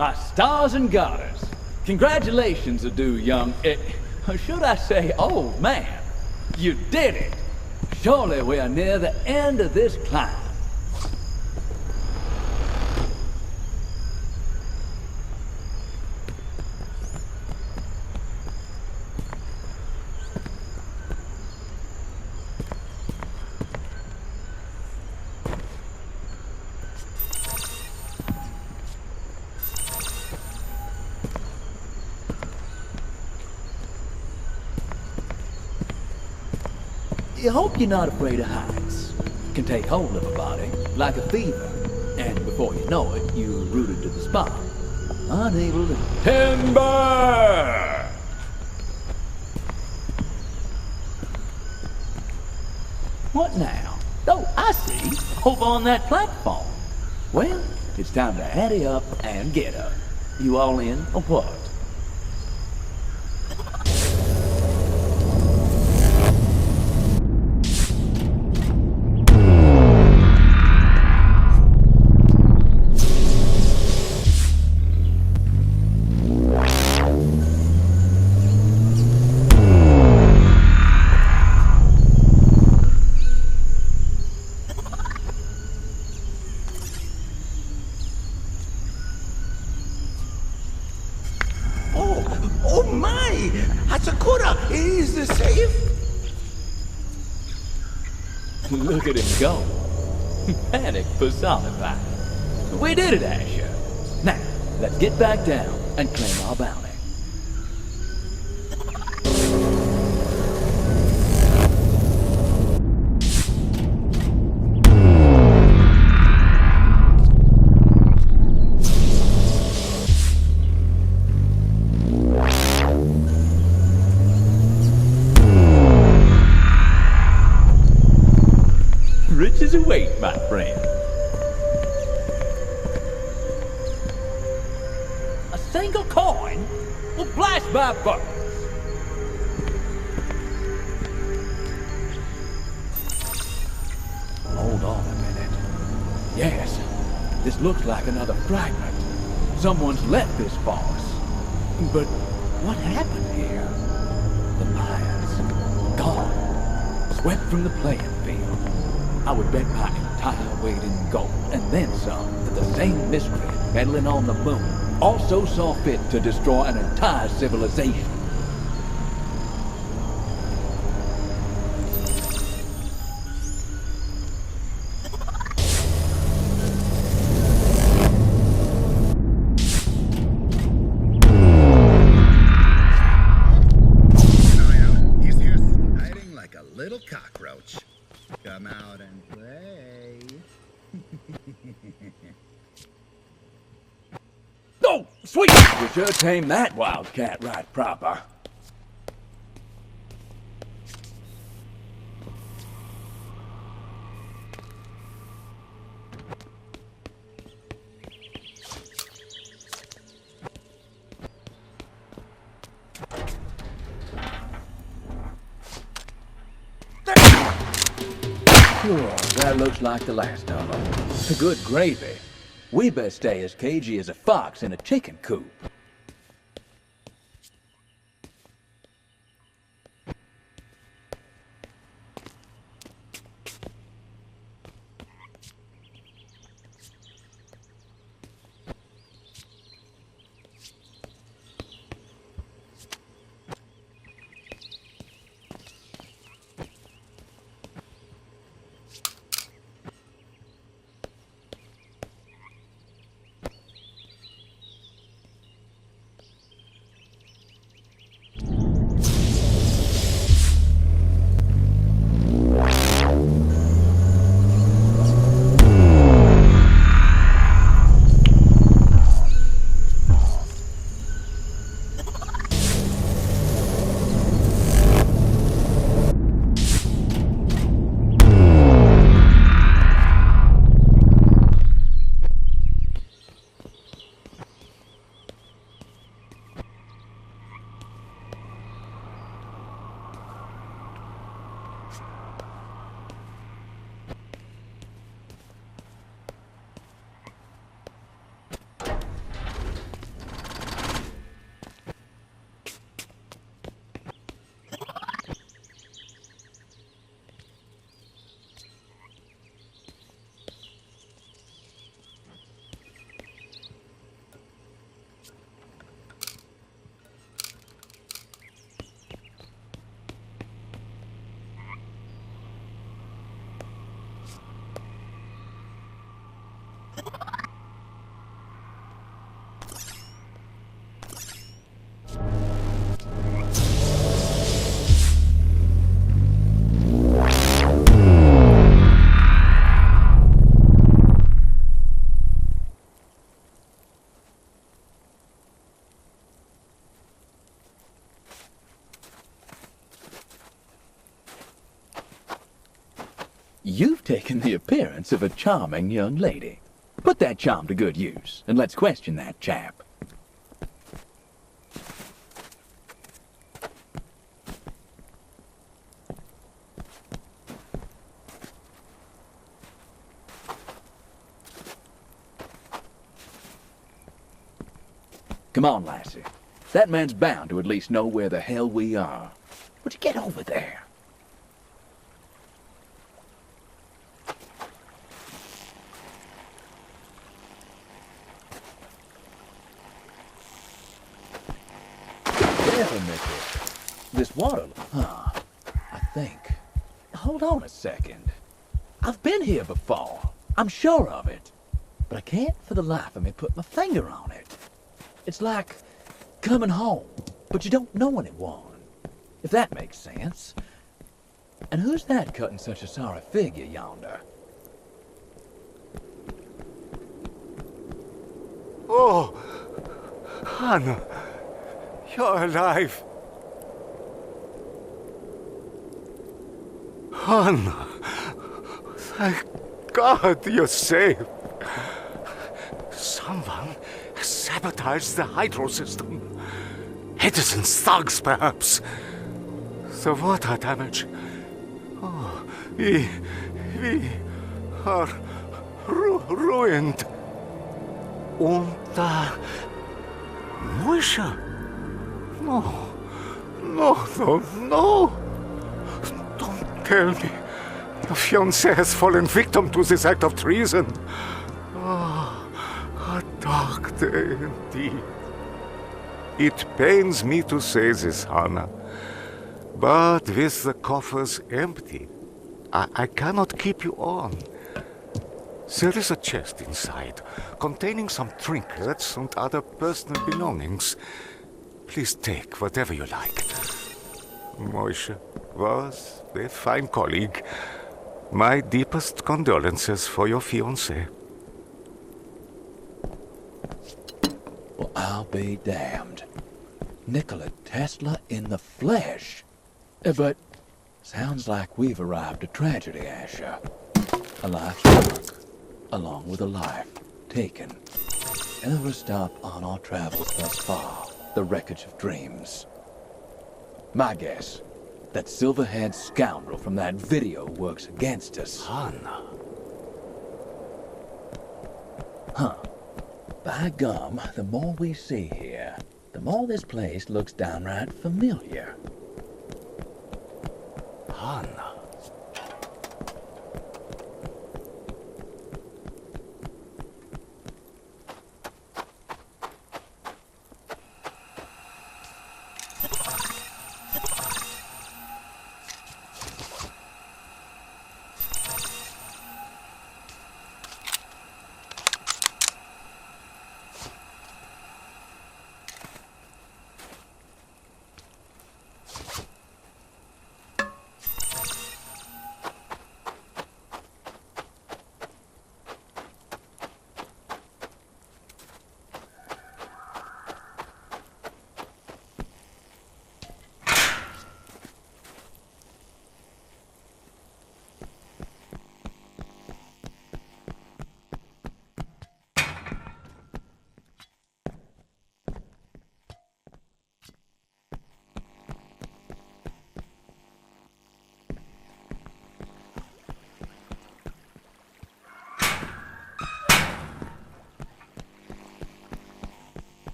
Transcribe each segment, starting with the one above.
My stars and garters. Congratulations are due, young... should I say old man? You did it! Surely we are near the end of this climb. I hope you're not afraid of heights. It can take hold of a body, like a fever. And before you know it, you're rooted to the spot. Unable to... Timber! What now? Oh, I see. Over on that platform. Well, it's time to ante up and get up. You all in, or what? Look at him go. Panic personified. We did it, Asher. Now, let's get back down and claim our bounty. Riches await, my friend. A single coin will blast my buttons. Hold on a minute. Yes, this looks like another fragment. Someone's left this for us. But what happened here? The Mayans, gone, swept from the playing field. I would bet my entire weight in gold, and then some, that the same miscreant meddling on the moon also saw fit to destroy an entire civilization. He's here hiding like a little cockroach. Come out and play. Oh, sweet! You sure tamed that wildcat right proper. That looks like the last of them. Good gravy. We best stay as cagey as a fox in a chicken coop. You've taken the appearance of a charming young lady. Put that charm to good use, and let's question that chap. Come on, lassie. That man's bound to at least know where the hell we are. Would you get over there? This water, I think. Hold on a second. I've been here before. I'm sure of it. But I can't for the life of me put my finger on it. It's like coming home, but you don't know anyone. If that makes sense. And who's that cutting such a sorry figure yonder? Oh, Hannah, you're alive. Hannah, thank God you're safe. Someone has sabotaged the hydro system. Edison's thugs, perhaps. The water damage. Oh, we are ruined. Und Moisha. No. Don't tell me. Your fiancé has fallen victim to this act of treason. Oh, a dark day indeed. It pains me to say this, Hannah, but with the coffers empty, I cannot keep you on. There is a chest inside, containing some trinkets and other personal belongings. Please take whatever you like. Moisha was a fine colleague. My deepest condolences for your fiancé. Well, I'll be damned. Nikola Tesla in the flesh. But sounds like we've arrived at tragedy, Asher. A life's work, along with a life taken. Every stop on our travels thus far, the wreckage of dreams. My guess, that silver-haired scoundrel from that video works against us. Hannah. Huh. By gum, the more we see here, the more this place looks downright familiar. Hannah.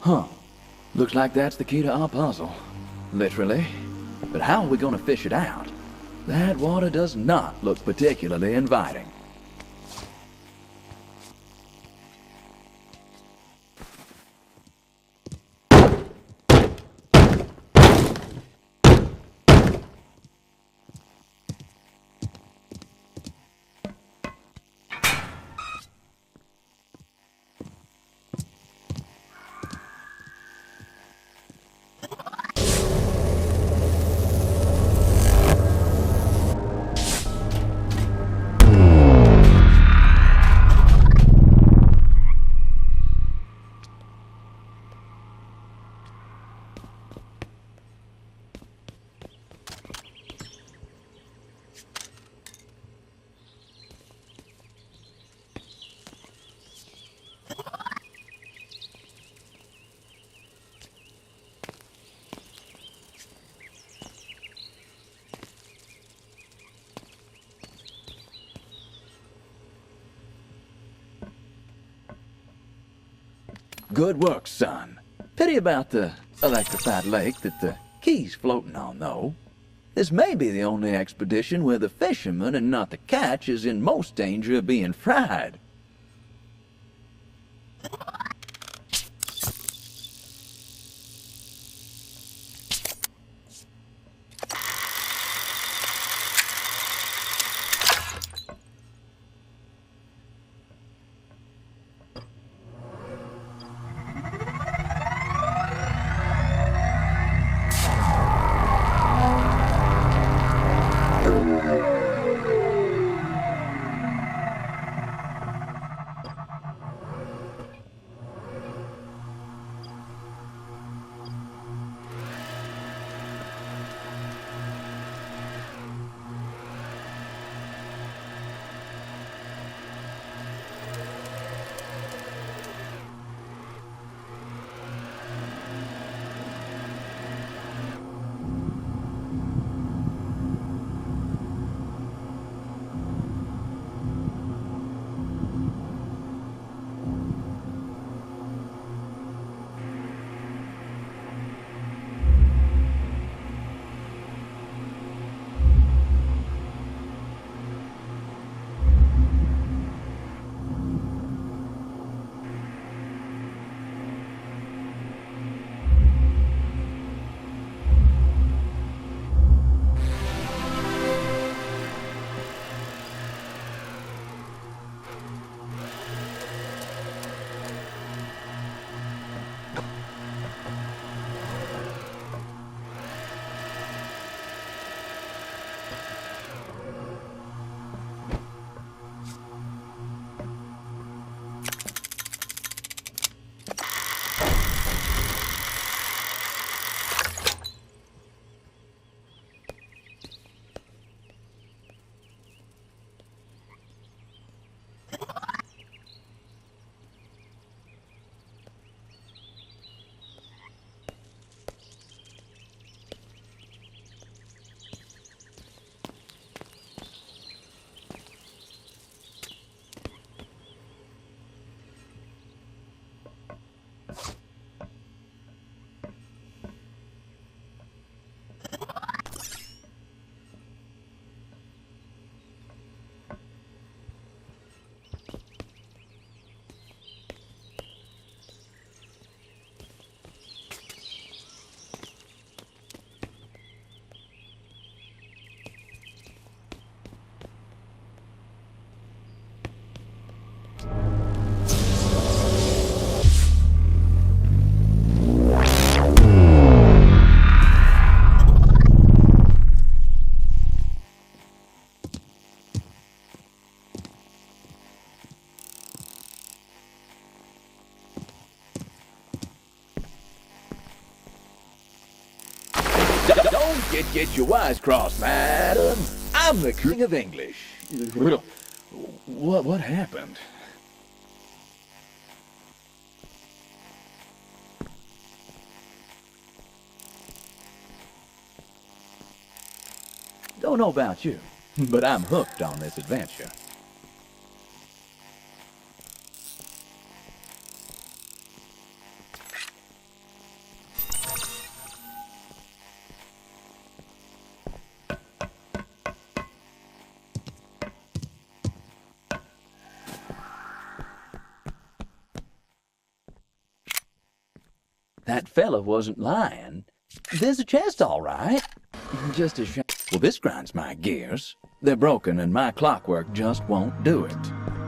Huh. Looks like that's the key to our puzzle. Literally. But how are we gonna fish it out? That water does not look particularly inviting. Good work, son. Pity about the electrified lake that the key's floating on, though. This may be the only expedition where the fisherman and not the catch is in most danger of being fried. Don't get your wires crossed, madam. I'm the king of English. What happened? Don't know about you, but I'm hooked on this adventure. That fella wasn't lying. There's a chest, all right. Just a well, this grinds my gears. They're broken and my clockwork just won't do it.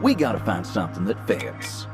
We gotta find something that fits.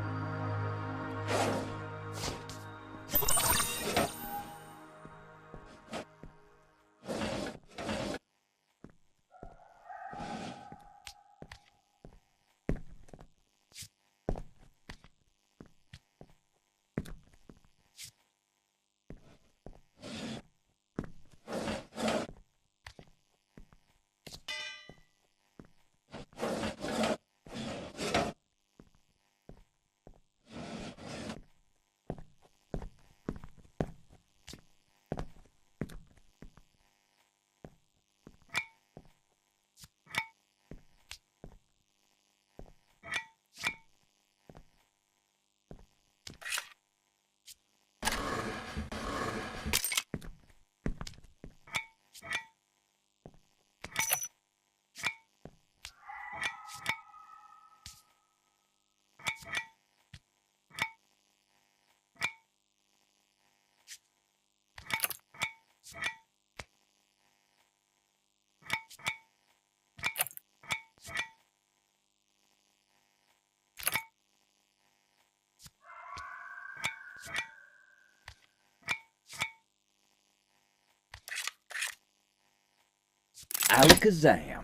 Alakazam.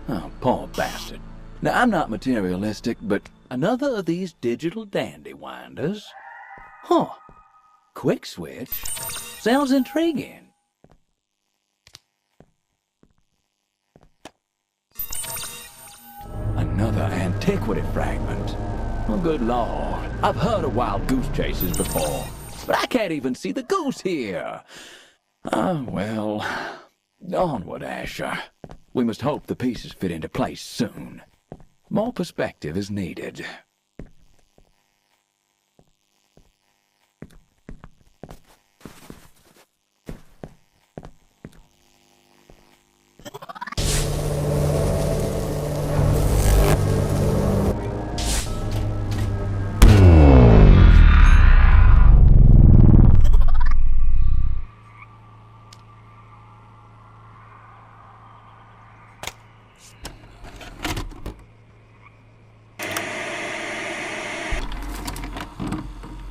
Oh, poor bastard. Now, I'm not materialistic, but another of these digital dandy winders? Huh. Quick switch? Sounds intriguing. Another antiquity fragment. Oh, good lord. I've heard of wild goose chases before, but I can't even see the goose here. Ah, well, onward, Asher. We must hope the pieces fit into place soon. More perspective is needed.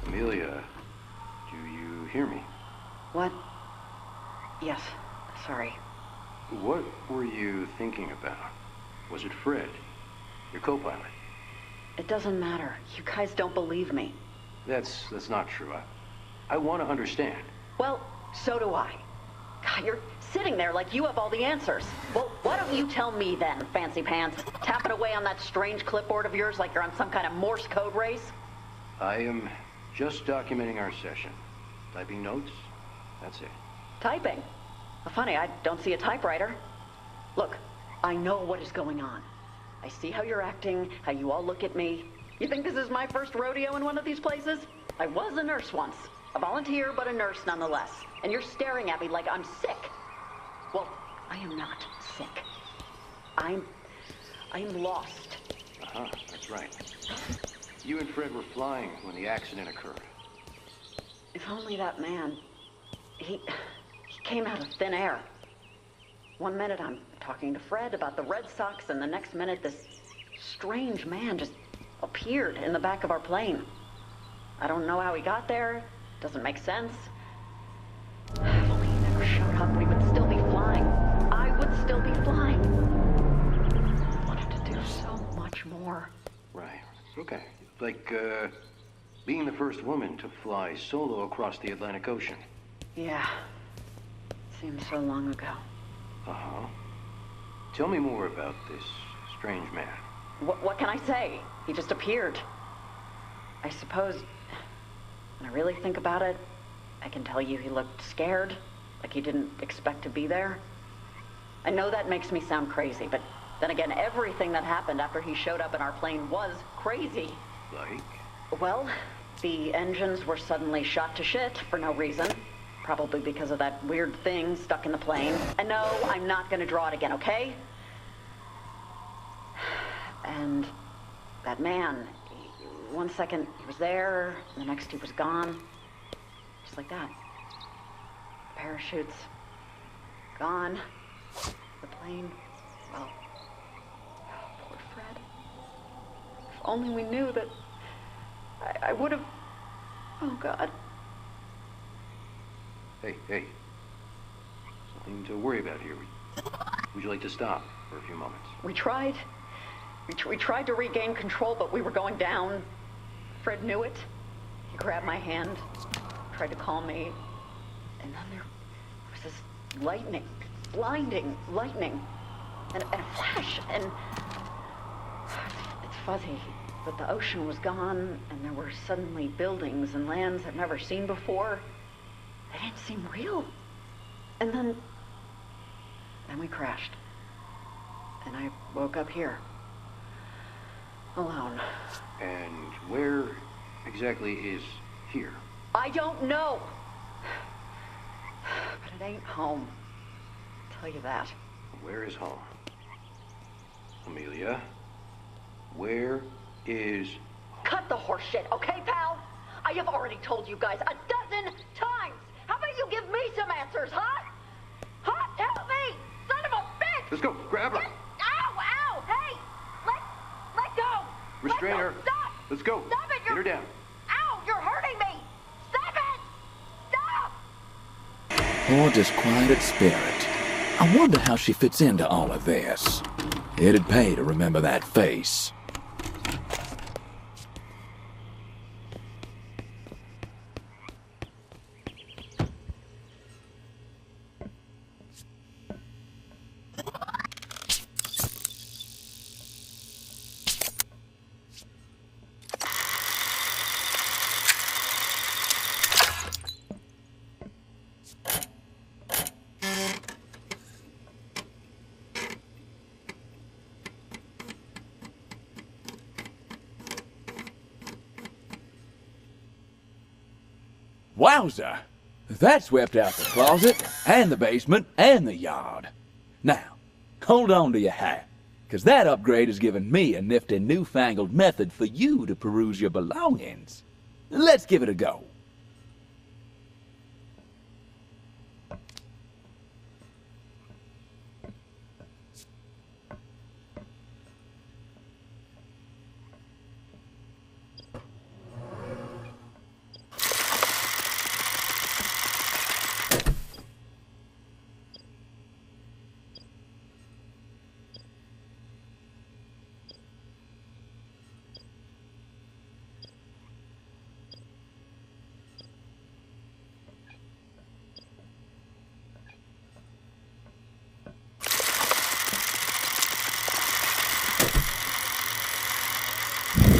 Amelia, do you hear me? What? Yes, sorry. What were you thinking about? Was it Fred, your co-pilot? It doesn't matter. You guys don't believe me. That's not true. I want to understand. Well, so do I. God, you're sitting there like you have all the answers. Well, why don't you tell me then, fancy pants? Tapping away on that strange clipboard of yours like you're on some kind of Morse code race? I am just documenting our session. Typing notes, that's it. Typing? Well, funny, I don't see a typewriter. Look, I know what is going on. I see how you're acting, how you all look at me. You think this is my first rodeo in one of these places? I was a nurse once. A volunteer, but a nurse nonetheless. And you're staring at me like I'm sick. Well, I am not sick. I'm lost. Uh-huh, that's right. You and Fred were flying when the accident occurred. If only that man, he came out of thin air. One minute I'm talking to Fred about the Red Sox, and the next minute this strange man just appeared in the back of our plane. I don't know how he got there. Doesn't make sense. If only he never showed up, we would still be flying. I would still be flying. I wanted to do so much more. Right, okay. Like, being the first woman to fly solo across the Atlantic Ocean. Yeah. Seems so long ago. Uh-huh. Tell me more about this strange man. What can I say? He just appeared. I suppose, when I really think about it, I can tell you he looked scared, like he didn't expect to be there. I know that makes me sound crazy, but then again, everything that happened after he showed up in our plane was crazy. Like? Well, the engines were suddenly shot to shit for no reason. Probably because of that weird thing stuck in the plane. And no, I'm not gonna draw it again, okay? And that man, one second he was there, the next he was gone. Just like that. Parachutes, gone. The plane, well, poor Fred. If only we knew that I would have, oh God. Hey. Nothing to worry about here. Would you like to stop for a few moments? We tried. We tried to regain control, but we were going down. Fred knew it. He grabbed my hand, tried to calm me, and then there was this lightning, blinding lightning, and a flash, and it's fuzzy, but the ocean was gone, and there were suddenly buildings and lands I've never seen before. They didn't seem real. And then we crashed. And I woke up here. Alone. And where exactly is here? I don't know. But it ain't home. I'll tell you that. Where is home? Amelia, where is home? Cut the horse shit, okay, pal? I have already told you guys 12 times. How about you give me some answers, huh? Huh? Help me! Son of a bitch! Let's go. Grab her. Ow! Hey! Let go! Restrain Let go. her. Stop! Let's go. Stop it! Get her down. Ow! You're hurting me! Stop Poor disquieted spirit. I wonder how she fits into all of this. It'd pay to remember that face. Wowza! That swept out the closet, and the basement, and the yard. Now, hold on to your hat, 'cause that upgrade has given me a nifty newfangled method for you to peruse your belongings. Let's give it a go.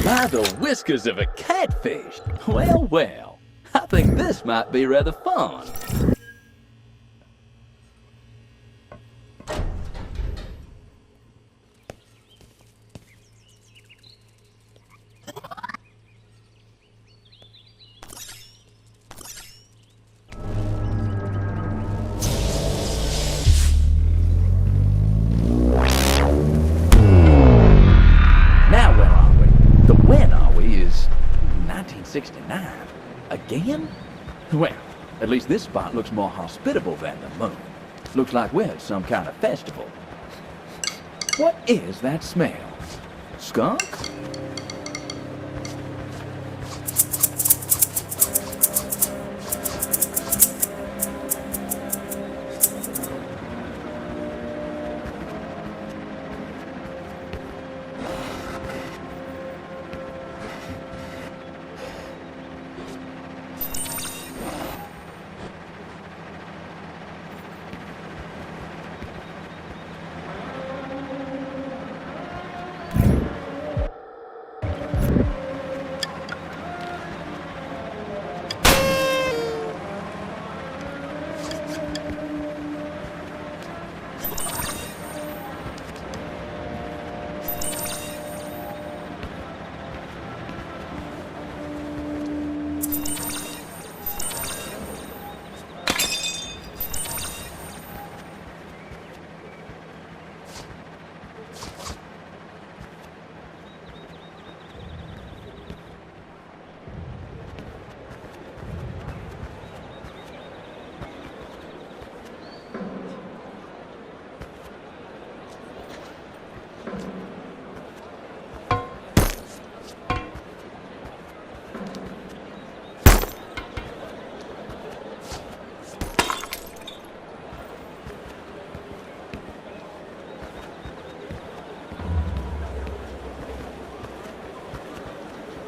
By the whiskers of a catfish! Well, well, I think this might be rather fun. Again? Well, at least this spot looks more hospitable than the moon. Looks like we're at some kind of festival. What is that smell? Skunk?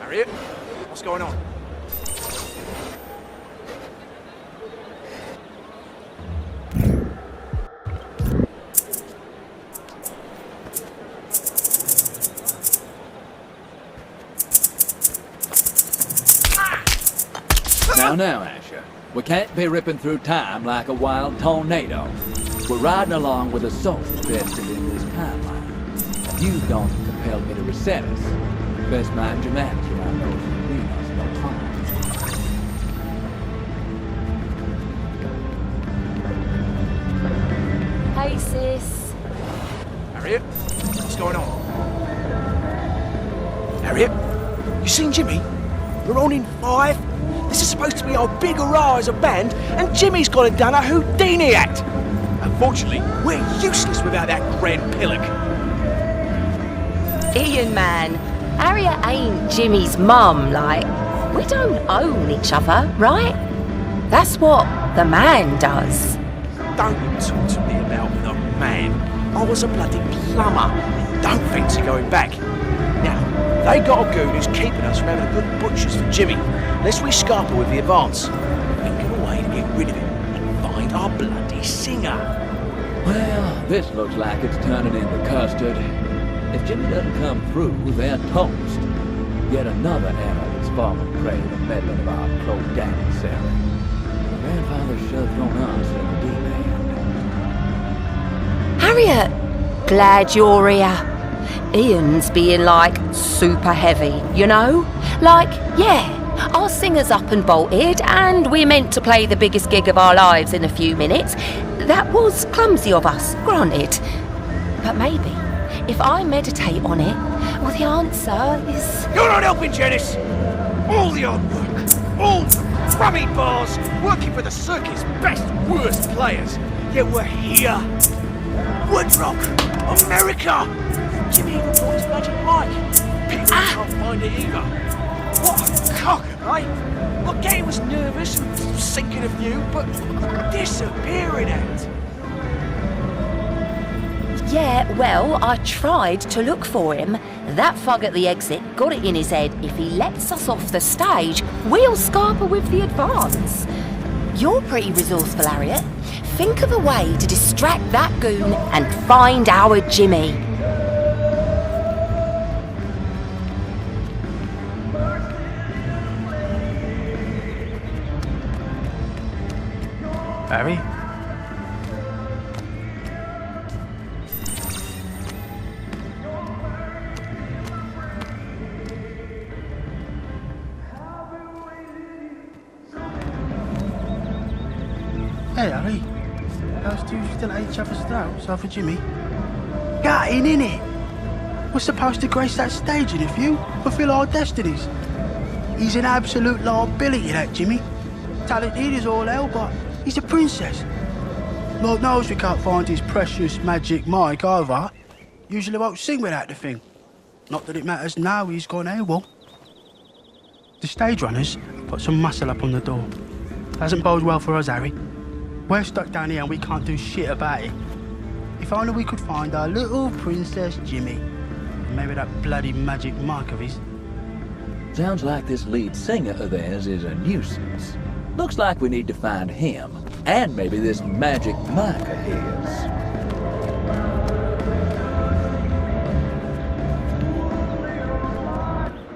Harriet, what's going on? Now, Asher. We can't be ripping through time like a wild tornado. We're riding along with a soul vested in this timeline. And you don't compel me to reset us. Best mind your manners around those who mean us no harm. Hey, sis. Harriet, what's going on? Harriet, you seen Jimmy? We're on in 5. This is supposed to be our big hurrah as a band, and Jimmy's gone and done a Houdini act. Unfortunately, we're useless without that grand pillock. Ian, man, Harriet ain't Jimmy's mum, like. We don't own each other, right? That's what the man does. Don't talk to me about the man. I was a bloody plumber. Don't fancy going back. Now, they got a goon who's keeping us from having a good butchers for Jimmy. Let's rescarper with the advance. Think of a way to get rid of him and find our bloody singer. Well, this looks like it's turning into custard. If Jimmy doesn't come through, they're toast. Yet another error that's fallen prey to the meddling of our close daddy, Sarah. Grandfather's sure thrown us in the deep end. Harriet, glad you're here. Ian's being like super heavy, you know? Like, yeah, our singer's up and bolted and we're meant to play the biggest gig of our lives in a few minutes. That was clumsy of us, granted. But maybe, if I meditate on it, well, the answer is... You're not helping, Janice! All the hard work, all the crummy bars, working for the circuit's best, worst players. Yet we're here. Woodstock, America! Jimmy even brought his magic mic. People can't find it either. What a cock, eh? Well, Gay was nervous and sinking a few, but disappearing at. Yeah, well, I tried to look for him. That thug at the exit got it in his head. If he lets us off the stage, we'll scarper with the advance. You're pretty resourceful, Harriet. Think of a way to distract that goon and find our Jimmy. Harry? Hey, Harry. Those two still at each other's throats, so for Jimmy. Gutting, innit? We're supposed to grace that stage in a few, fulfill our destinies. He's an absolute liability, that Jimmy. Talented as all hell, but he's a princess. Lord knows we can't find his precious magic mic either. Usually won't sing without the thing. Not that it matters now he's gone AWOL. The stage runners put some muscle up on the door. Hasn't bode well for us, Harry. We're stuck down here and we can't do shit about it. If only we could find our little Princess Jimmy. And maybe that bloody magic mic of his. Sounds like this lead singer of theirs is a nuisance. Looks like we need to find him, and maybe this magic mic of his.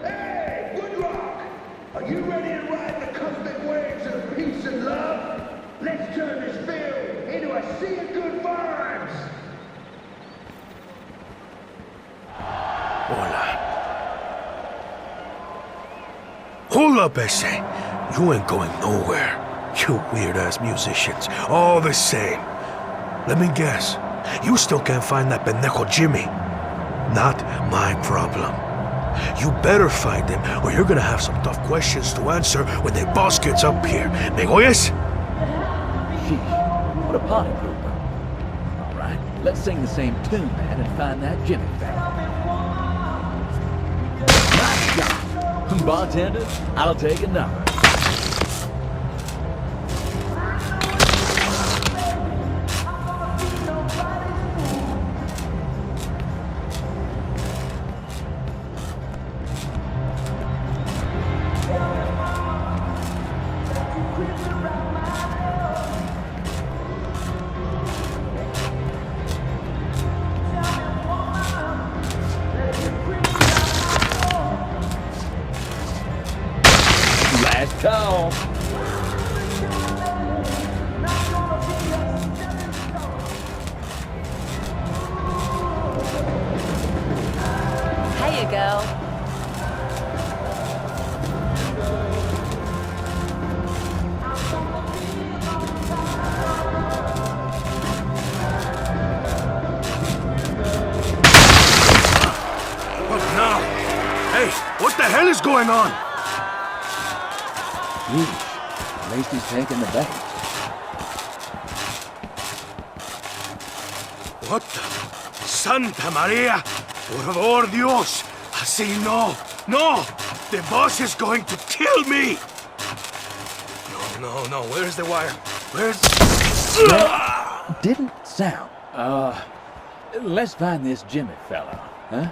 Hey, Woodrock! Are you ready to ride the cosmic waves of peace and love? Let's turn this field into a sea of good vibes! Hola. Hold up, Ese. You ain't going nowhere. You weird-ass musicians, all the same. Let me guess. You still can't find that pendejo Jimmy. Not my problem. You better find him, or you're gonna have some tough questions to answer when the boss gets up here. ¿Me oyes? Sheesh, what a party pooper. All right, let's sing the same tune, man, and find that Jimmy thing. Nice job. Bartender, I'll take another. Call. Hey, girl. What now? Hey, what the hell is going on? At least he's taking the bait. What the? Santa Maria! Por favor, Dios! Así no! No! The boss is going to kill me! no. Where's the wire? Where's... That didn't sound. Let's find this Jimmy fella, huh?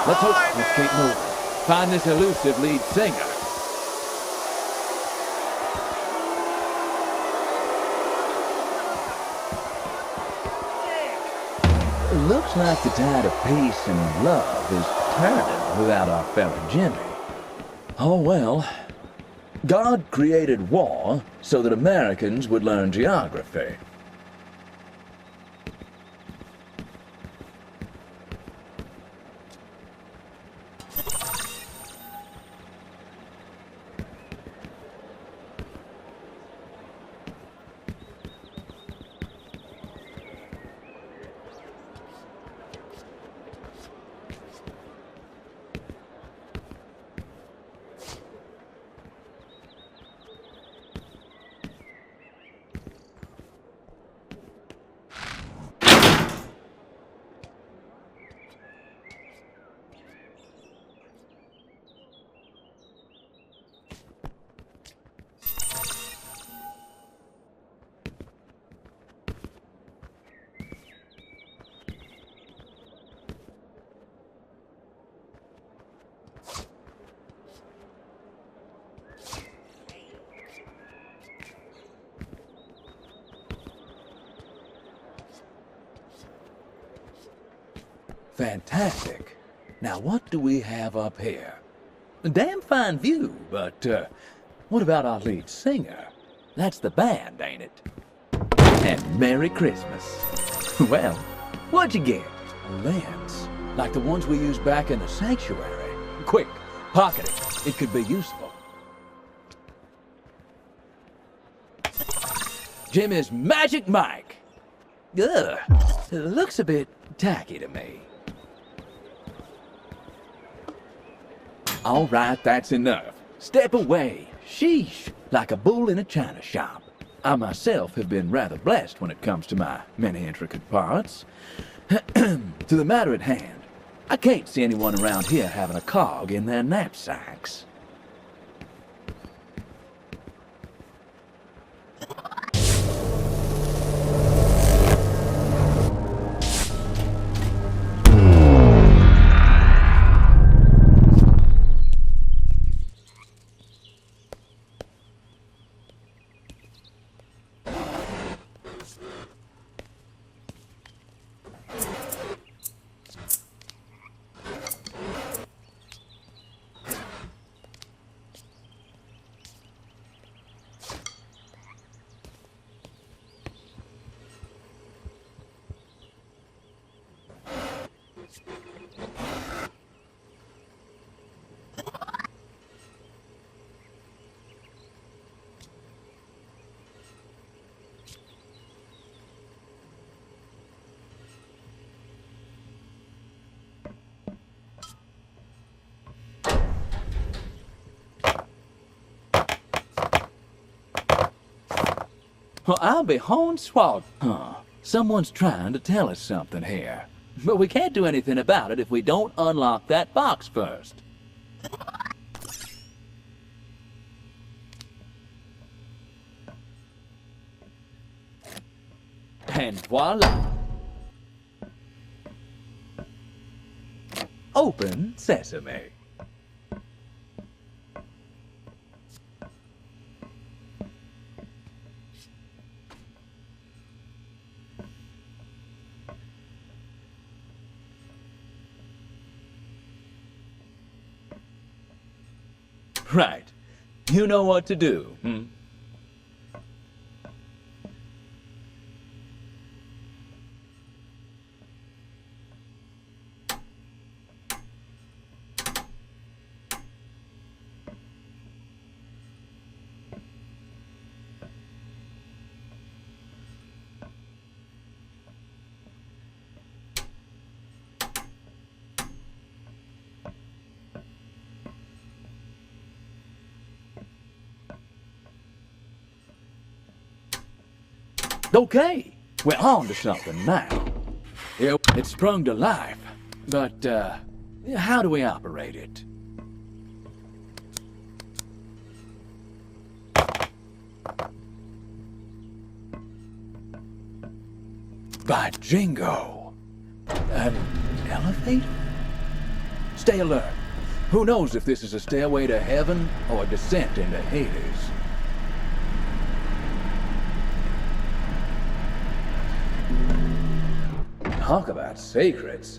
Let's hope we can't move. Find this elusive lead singer. Looks like the tide of peace and love is turning without our fella Jimmy. Oh well. God created war so that Americans would learn geography. Fantastic. Now what do we have up here? A damn fine view, but what about our lead singer? That's the band, ain't it? And Merry Christmas. Well, what'd you get? A lens, like the ones we used back in the sanctuary. Quick, pocket it. It could be useful. Jimmy's Magic Mike. Ugh, it looks a bit tacky to me. All right, that's enough. Step away. Sheesh, like a bull in a china shop. I myself have been rather blessed when it comes to my many intricate parts. To the matter at hand, I can't see anyone around here having a cog in their knapsacks. Well, I'll be hornswoggled. Huh. Someone's trying to tell us something here. But we can't do anything about it if we don't unlock that box first. And voila! Open sesame. Right. You know what to do, hmm? Okay, we're on to something now. It's sprung to life, but, how do we operate it? By jingo! An elevator? Stay alert. Who knows if this is a stairway to heaven or a descent into Hades? Talk about secrets.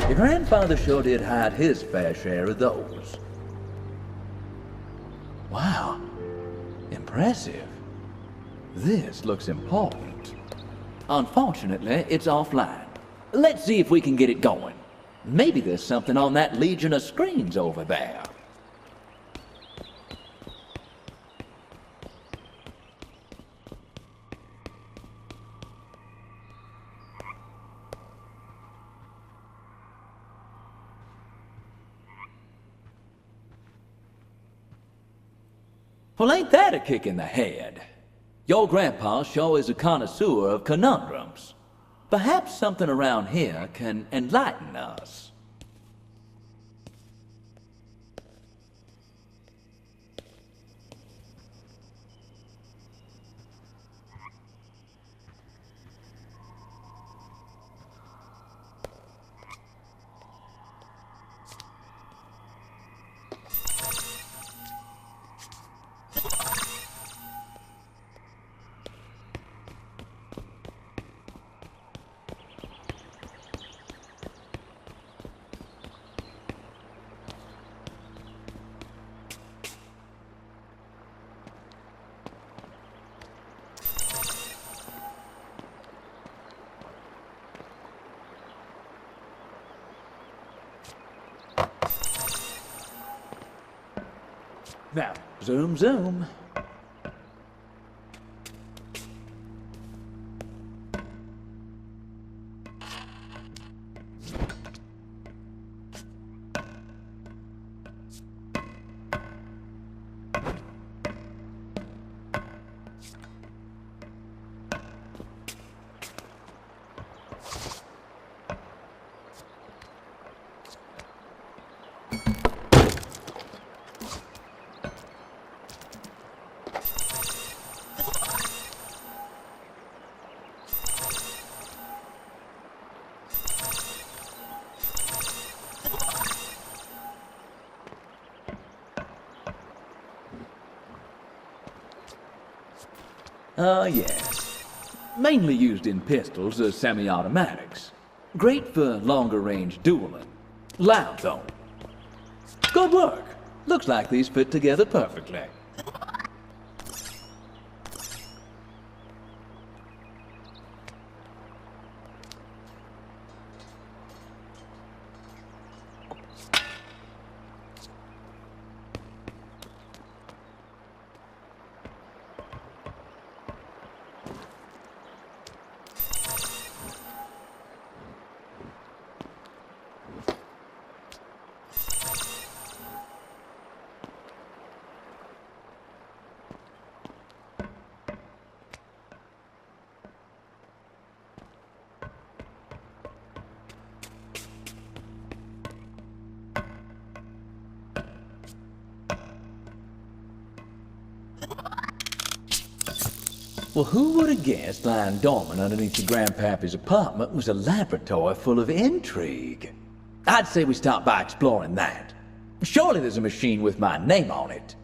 Your grandfather sure did hide his fair share of those. Wow. Impressive. This looks important. Unfortunately, it's offline. Let's see if we can get it going. Maybe there's something on that legion of screens over there. Well, ain't that a kick in the head? Your grandpa sure is a connoisseur of conundrums. Perhaps something around here can enlighten us. Now, zoom, zoom. Yes. Mainly used in pistols as semi-automatics. Great for longer-range dueling. Loud, though. Good work. Looks like these fit together perfectly. Well, who would have guessed lying dormant underneath your grandpappy's apartment was a laboratory full of intrigue? I'd say we stop by exploring that. Surely there's a machine with my name on it.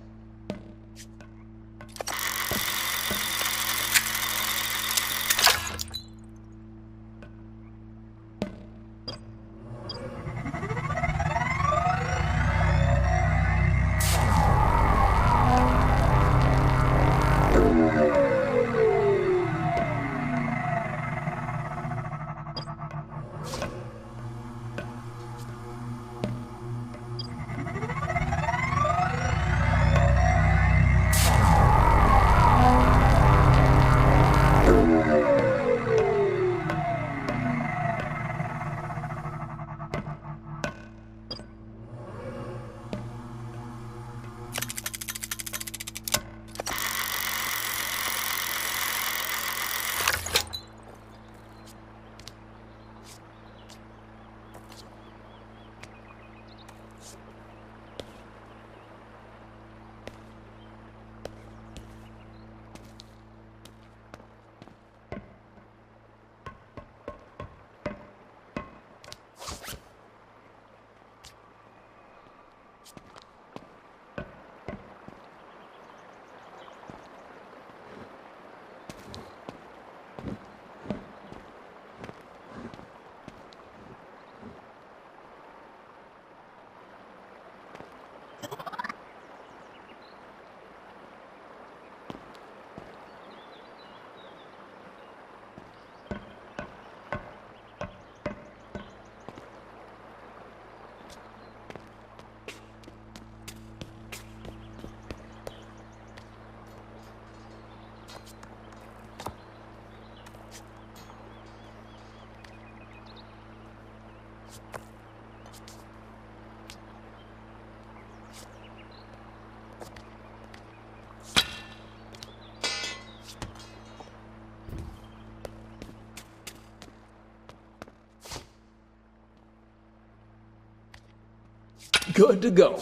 Good to go.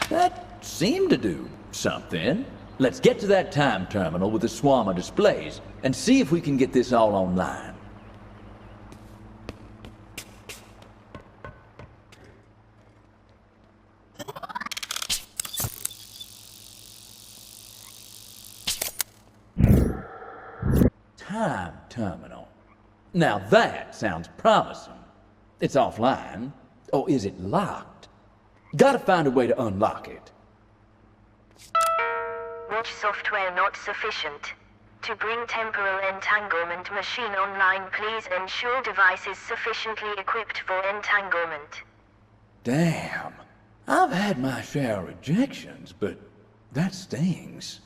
That seemed to do something. Let's get to that time terminal with the swarm of displays and see if we can get this all online. Time terminal. Now that sounds promising. It's offline. Or is it locked? Gotta find a way to unlock it. Watch software not sufficient. To bring temporal entanglement machine online, please ensure device is sufficiently equipped for entanglement. Damn. I've had my share of rejections, but that stings.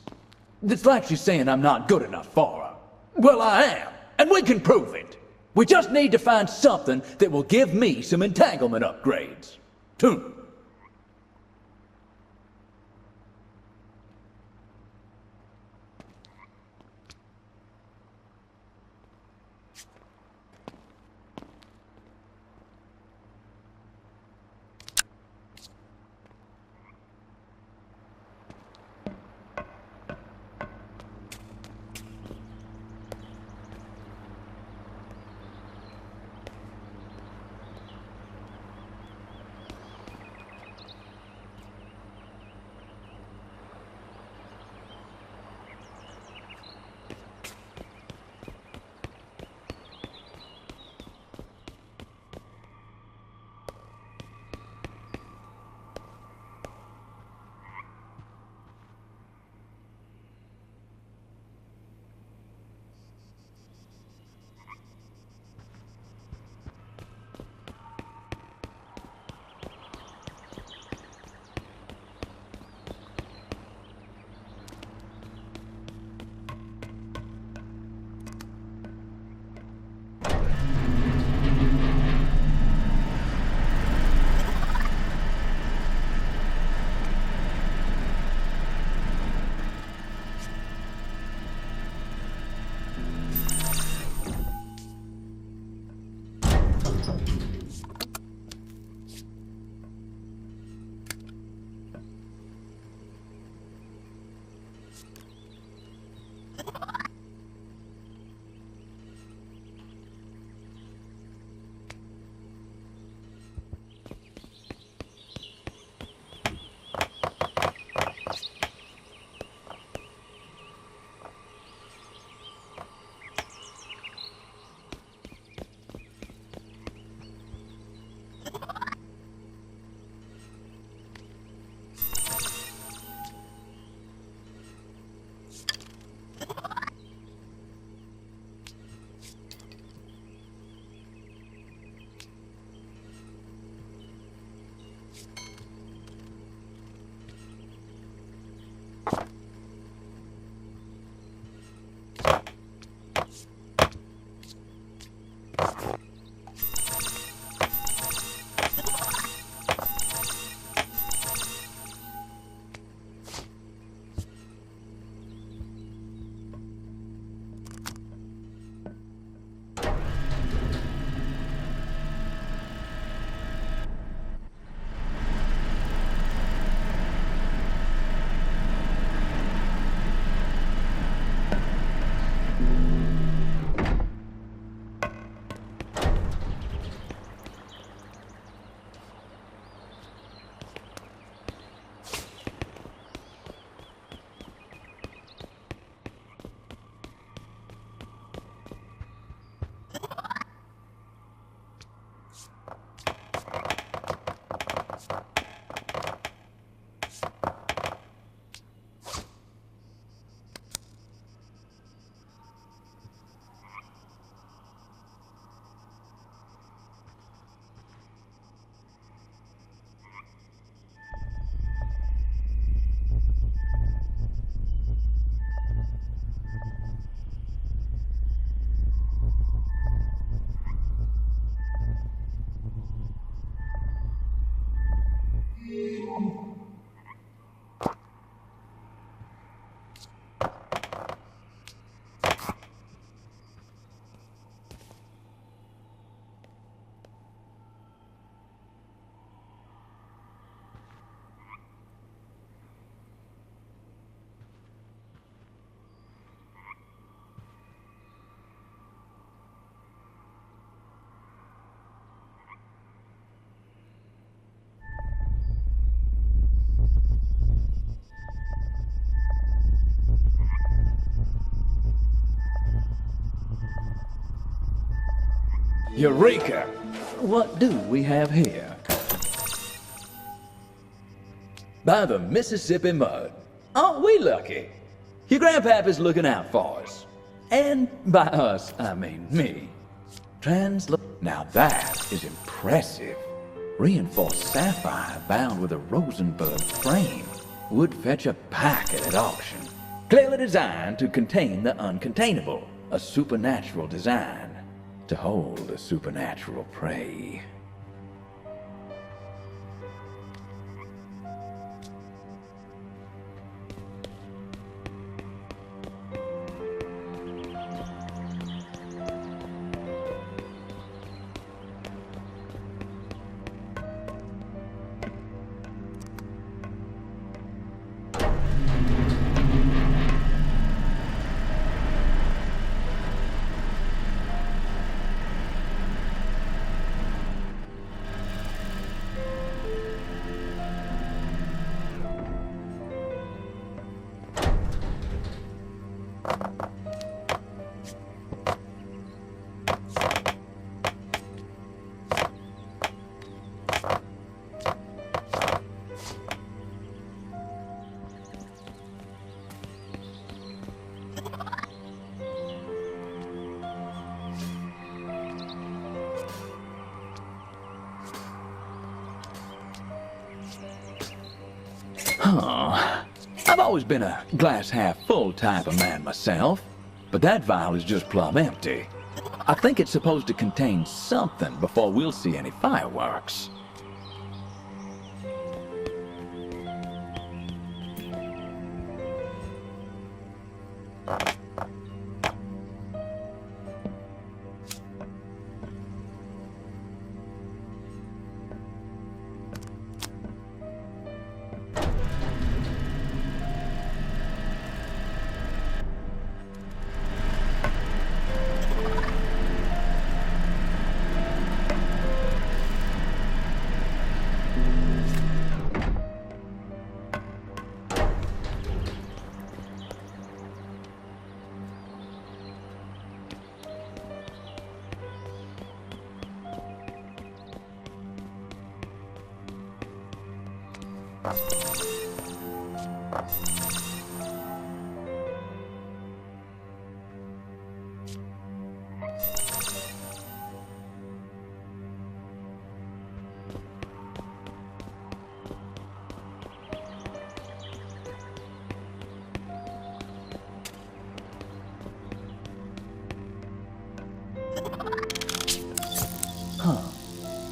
It's like she's saying I'm not good enough for her. Well, I am, and we can prove it. We just need to find something that will give me some entanglement upgrades. Eureka! What do we have here? By the Mississippi mud. Aren't we lucky? Your grandpappy's looking out for us. And by us, I mean me. Now that is impressive. Reinforced sapphire bound with a Rosenberg frame would fetch a packet at auction. Clearly designed to contain the uncontainable. A supernatural design to hold a supernatural prey. Oh, I've always been a glass-half-full type of man myself, but that vial is just plumb empty. I think it's supposed to contain something before we'll see any fireworks.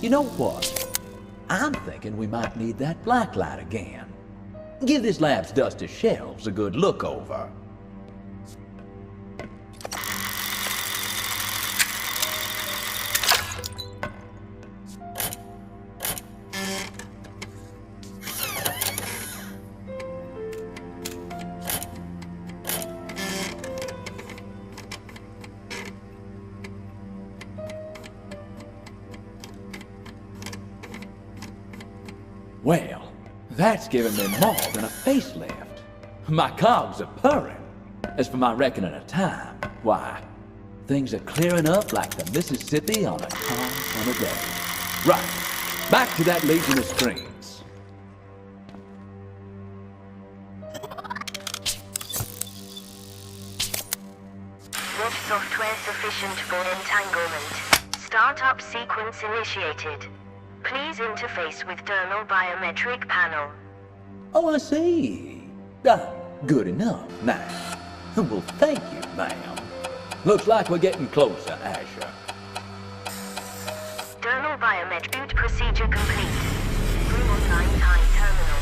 you know what? I'm thinking we might need that black light again. Give this lab's dusty shelves a good look over. Well, that's giving me more than a facelift. My cogs are purring. As for my reckoning of time, why, things are clearing up like the Mississippi on a calm summer day. Right, back to that Legion of Screens. Watch software sufficient for entanglement. Startup sequence initiated. Please interface with dermal biometric panel. Oh, I see. Good enough now. Well, thank you, ma'am. Looks like we're getting closer, Asher. Dermal biometric boot procedure complete. Bring online time terminal.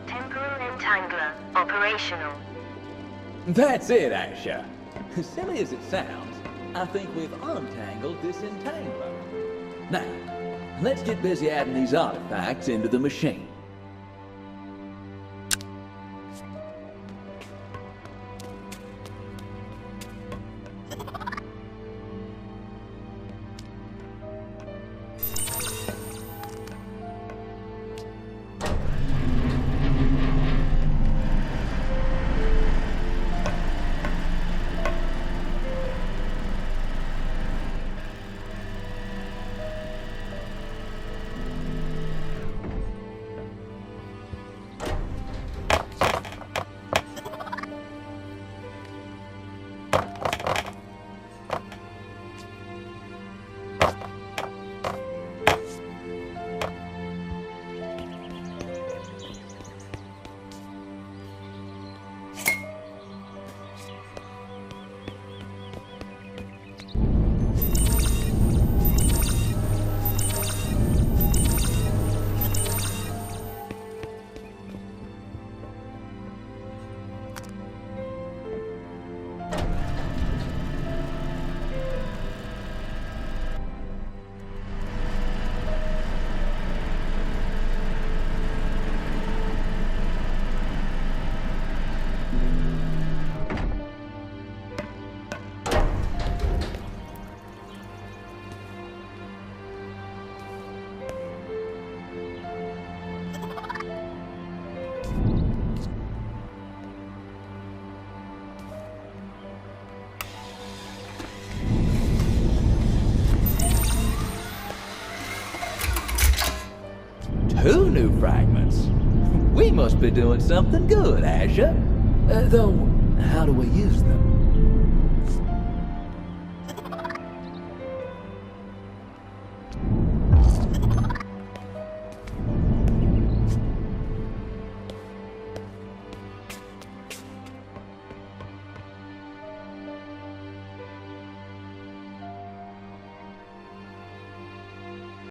Temporal entangler operational. That's it, Asher. As silly as it sounds, I think we've untangled this entangler. Now, let's get busy adding these artifacts into the machine. Two new fragments. We must be doing something good, Asher. Though, how do we use them?